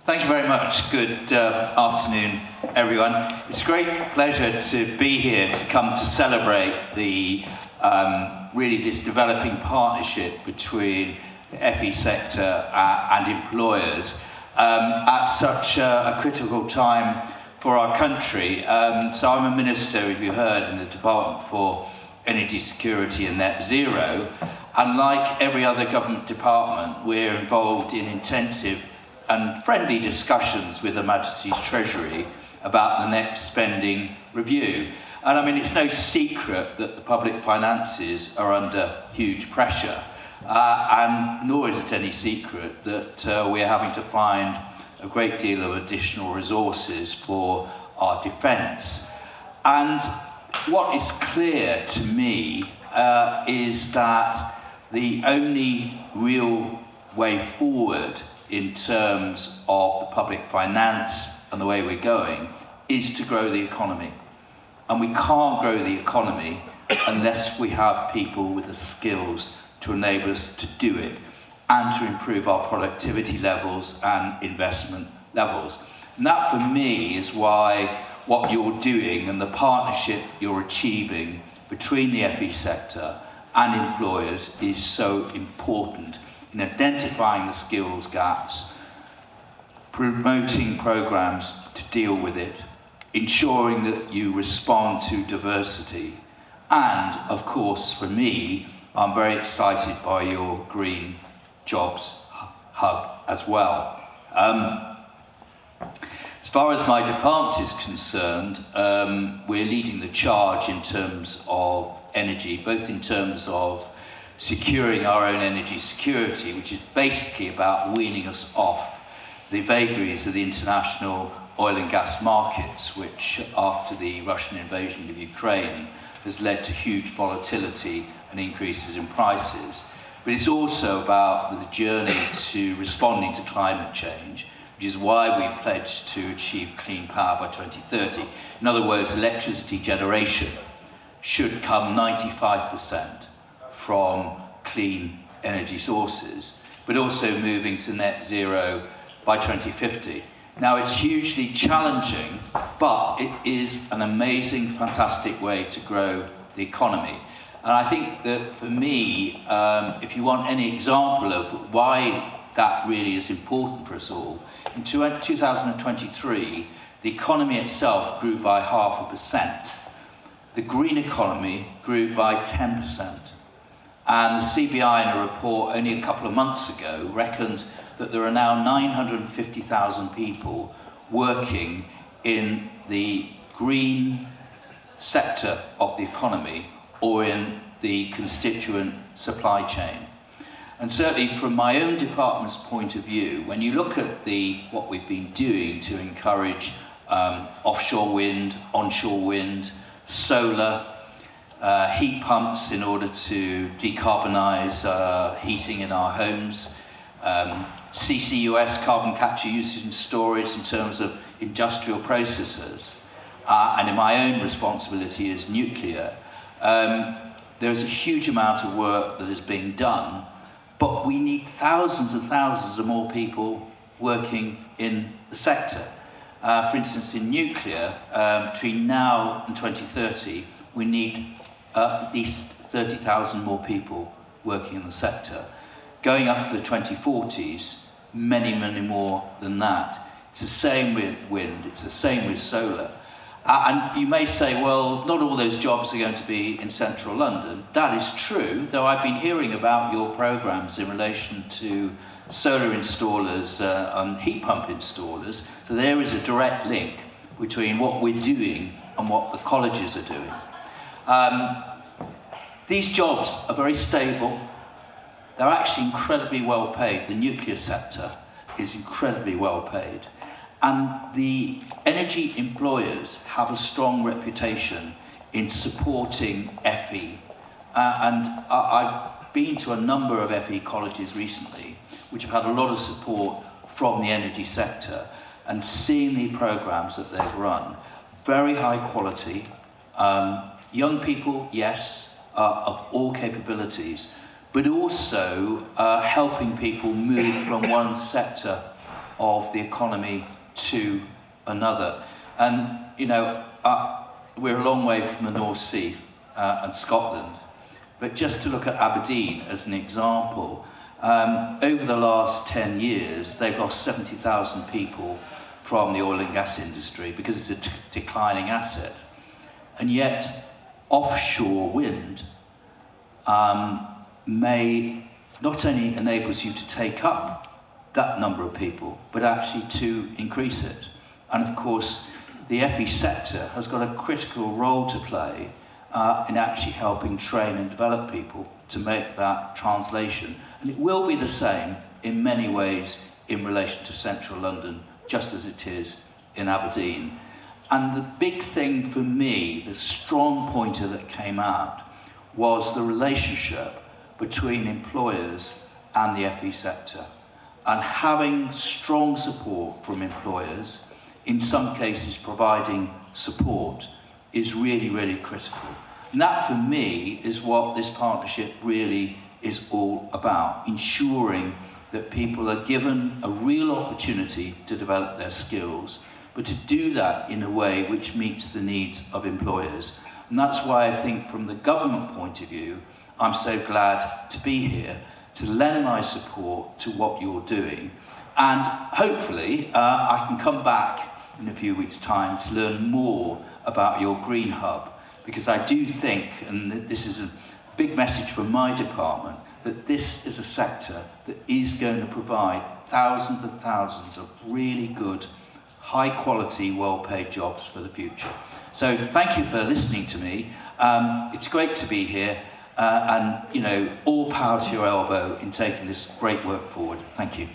Thank you very much. Good afternoon, everyone. It's a great pleasure to be here to come to celebrate the really this developing partnership between the FE sector and employers at such a critical time for our country. So I'm a minister, as you heard, in the Department for Energy Security and Net Zero, and like every other government department, we're involved in intensive and friendly discussions with Her Majesty's Treasury about the next spending review. And I mean, it's no secret that the public finances are under huge pressure, and nor is it any secret that we're having to find a great deal of additional resources for our defence. And what is clear to me is that the only real way forward in terms of the public finance and the way we're going is to grow the economy. And we can't grow the economy unless we have people with the skills to enable us to do it and to improve our productivity levels and investment levels. And that for me is why what you're doing and the partnership you're achieving between the FE sector and employers is so important in identifying the skills gaps, promoting programs to deal with it, ensuring that you respond to diversity, and of course for me, I'm very excited by your Green Jobs Hub as well. As far as my department is concerned, we're leading the charge in terms of energy, both in terms of securing our own energy security, which is basically about weaning us off the vagaries of the international oil and gas markets, which after the Russian invasion of Ukraine has led to huge volatility and increases in prices. But it's also about the journey to responding to climate change, which is why we pledged to achieve clean power by 2030. In other words, electricity generation should come 95% from clean energy sources, but also moving to net zero by 2050. Now, it's hugely challenging, but it is an amazing, fantastic way to grow the economy. And I think that for me, if you want any example of why that really is important for us all, in 2023, the economy itself grew by 0.5%. The green economy grew by 10%. And the CBI in a report only a couple of months ago reckoned that there are now 950,000 people working in the green sector of the economy or in the constituent supply chain. And certainly from my own department's point of view, when you look at what we've been doing to encourage offshore wind, onshore wind, solar, heat pumps in order to decarbonise heating in our homes, CCUS, carbon capture, usage and storage in terms of industrial processes, and in my own responsibility as nuclear, there's a huge amount of work that is being done, but we need thousands and thousands of more people working in the sector. For instance, in nuclear, between now and 2030, we need at least 30,000 more people working in the sector. Going up to the 2040s, many, many more than that. It's the same with wind, it's the same with solar. And you may say, well, not all those jobs are going to be in central London. That is true, though I've been hearing about your programs in relation to solar installers and heat pump installers. So there is a direct link between what we're doing and what the colleges are doing. These jobs are very stable. They're actually incredibly well paid. The nuclear sector is incredibly well paid. And the energy employers have a strong reputation in supporting FE. And I've been to a number of FE colleges recently, which have had a lot of support from the energy sector, and seeing the programs that they've run, very high quality, young people, yes, of all capabilities, but also helping people move from one sector of the economy to another. And, you know, we're a long way from the North Sea and Scotland, but just to look at Aberdeen as an example, over the last 10 years, they've lost 70,000 people from the oil and gas industry because it's a declining asset. And yet, offshore wind may not only enables you to take up that number of people, but actually to increase it. And of course, the FE sector has got a critical role to play in actually helping train and develop people to make that translation. And it will be the same in many ways in relation to central London, just as it is in Aberdeen. And the big thing for me, the strong pointer that came out, was the relationship between employers and the FE sector. And having strong support from employers, in some cases providing support, is really, really critical. And that, for me, is what this partnership really is all about, ensuring that people are given a real opportunity to develop their skills, but to do that in a way which meets the needs of employers. And that's why I think, from the government point of view, I'm so glad to be here, to lend my support to what you're doing. And hopefully, I can come back in a few weeks' time to learn more about your Green Hub, because I do think, and this is a big message from my department, that this is a sector that is going to provide thousands and thousands of really good, high-quality, well-paid jobs for the future. So thank you for listening to me. It's great to be here, and, you know, all power to your elbow in taking this great work forward. Thank you.